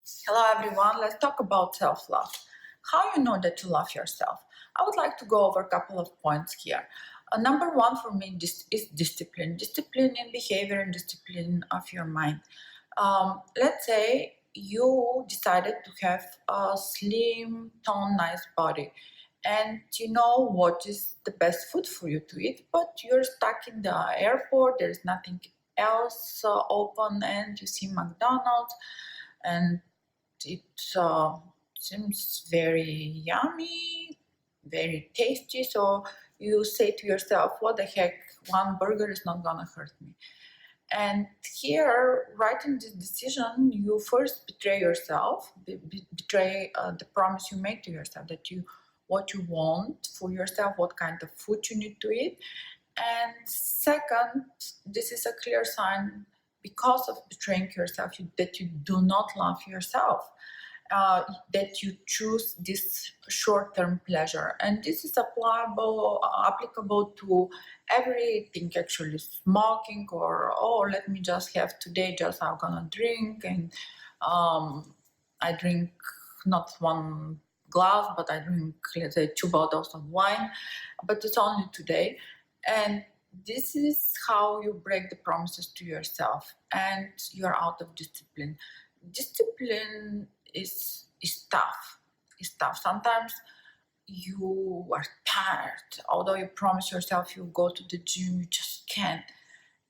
Hello everyone, let's talk about self-love. How you know that you love yourself? I would like to go over a couple of points here. Number one for me is discipline. Discipline in behavior and discipline of your mind. Let's say you decided to have a slim, tone, nice body and you know what is the best food for you to eat, but you're stuck in the airport, there's nothing else open and you see McDonald's and it seems very yummy, very tasty. So you say to yourself, what the heck, one burger is not gonna hurt me. And here, right in this decision, you first betray yourself, betray the promise you make to yourself that what you want for yourself, what kind of food you need to eat. And second, this is a clear sign because of betraying yourself that you do not love yourself, that you choose this short-term pleasure. And this is applicable to everything actually, smoking or, oh, let me just have today, just I'm gonna drink. And I drink not one glass, but I drink, let's say, 2 bottles of wine, but it's only today. And this is how you break the promises to yourself and you're out of discipline. Discipline is tough. It's tough. Sometimes you are tired. Although you promise yourself you'll go to the gym, you just can't.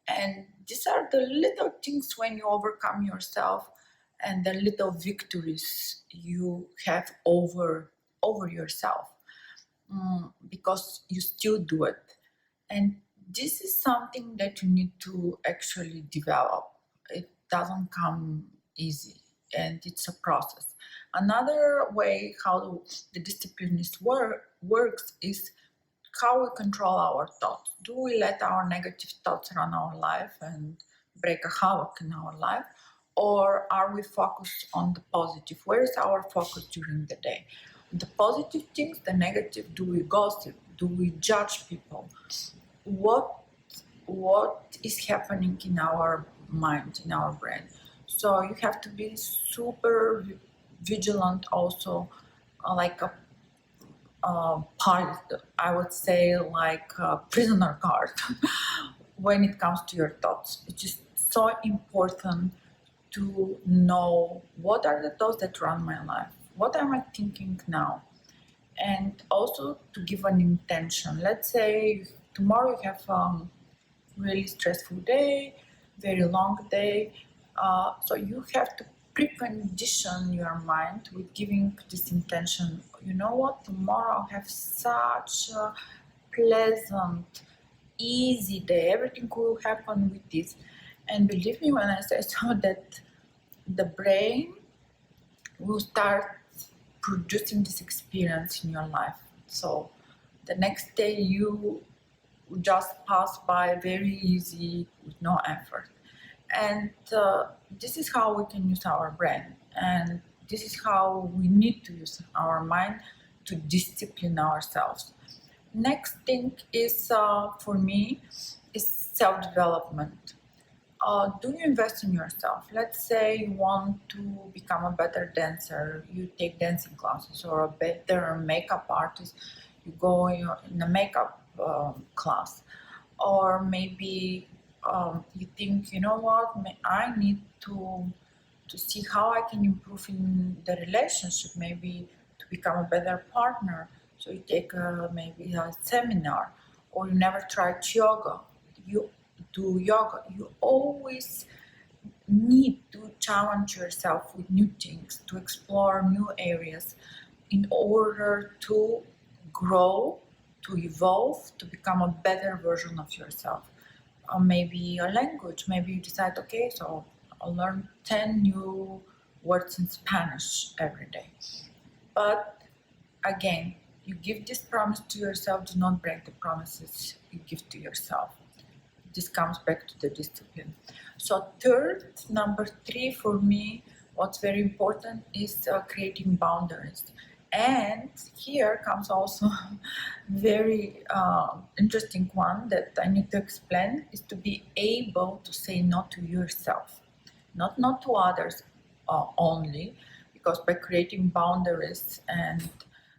And these are the little things when you overcome yourself and the little victories you have over yourself, because you still do it. And this is something that you need to actually develop. It doesn't come easy and it's a process. Another way how the discipline works is how we control our thoughts. Do we let our negative thoughts run our life and break a havoc in our life? Or are we focused on the positive? Where is our focus during the day? The positive things, the negative, do we gossip? Do we judge people? What is happening in our mind, in our brain? So you have to be super vigilant also, like a part, I would say, like a prisoner guard when it comes to your thoughts. It's just so important to know what are the thoughts that run my life. What am I thinking now? And also to give an intention. Let's say tomorrow you have really stressful day, very long day. So you have to precondition your mind with giving this intention. You know what? Tomorrow I'll have such a pleasant, easy day. Everything will happen with this. And believe me when I say so that the brain will start producing this experience in your life. So the next day you just pass by very easy with no effort. And this is how we can use our brain, and this is how we need to use our mind to discipline ourselves. Next thing is for me is self-development. Do you invest in yourself? Let's say you want to become a better dancer, you take dancing classes, or a better makeup artist, you go in a makeup class. Or maybe you think, you know what, I need to see how I can improve in the relationship, maybe to become a better partner. So you take maybe a seminar, or you never tried yoga. You do yoga. You always need to challenge yourself with new things, to explore new areas in order to grow, to evolve, to become a better version of yourself. Or maybe a language. Maybe you decide, okay, so I'll learn 10 new words in Spanish every day. But again, you give this promise to yourself, do not break the promises you give to yourself. This comes back to the discipline. So number 3 for me, what's very important is creating boundaries. And here comes also very interesting one that I need to explain, is to be able to say no to yourself. Not to others, only, because by creating boundaries and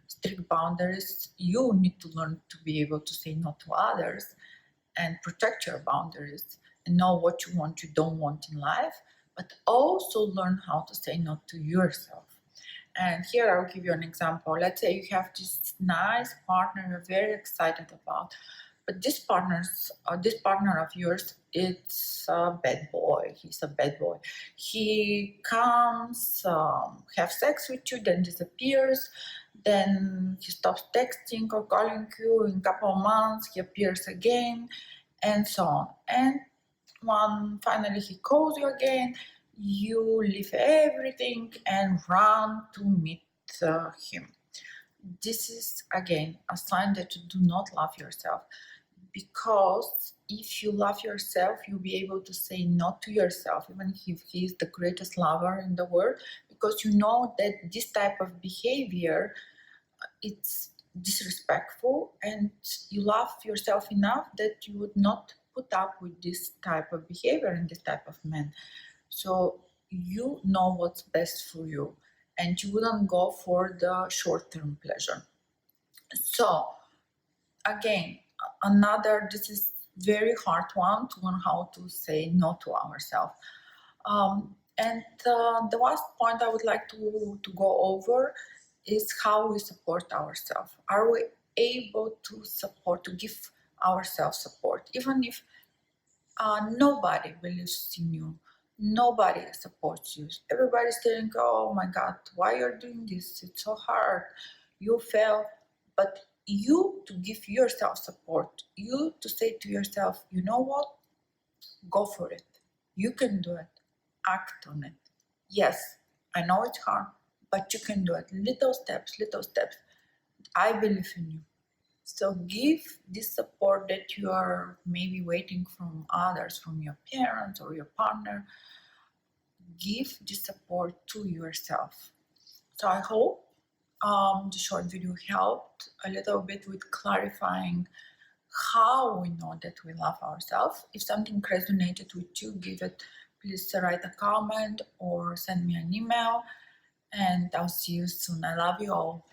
strict boundaries, you need to learn to be able to say no to others and protect your boundaries and know what you want, you don't want in life, but also learn how to say no to yourself. And here I'll give you an example. Let's say you have this nice partner you're very excited about, but this partner of yours, it's a bad boy. He's a bad boy. He comes, have sex with you, then disappears. Then he stops texting or calling you. In a couple of months, he appears again, and so on. And when finally he calls you again, you leave everything and run to meet him. This is again a sign that you do not love yourself, because if you love yourself, you'll be able to say no to yourself, even if he's the greatest lover in the world, because you know that this type of behavior, it's disrespectful, and you love yourself enough that you would not put up with this type of behavior and this type of man. So you know what's best for you, and you wouldn't go for the short-term pleasure. So again, this is very hard one, to learn how to say no to ourselves. And the last point I would like to go over is how we support ourselves. Are we able to give ourselves support, even if nobody believes in you, nobody supports you, everybody's telling, oh my God, why you're doing this, it's so hard, you fail. But you to give yourself support, you to say to yourself, you know what, go for it, you can do it, act on it. Yes, I know it's hard, but you can do it. Little steps. I believe in you. So give this support that you are maybe waiting from others, from your parents or your partner. Give this support to yourself. So I hope the short video helped a little bit with clarifying how we know that we love ourselves. If something resonated with you, please write a comment or send me an email, and I'll see you soon. I love you all.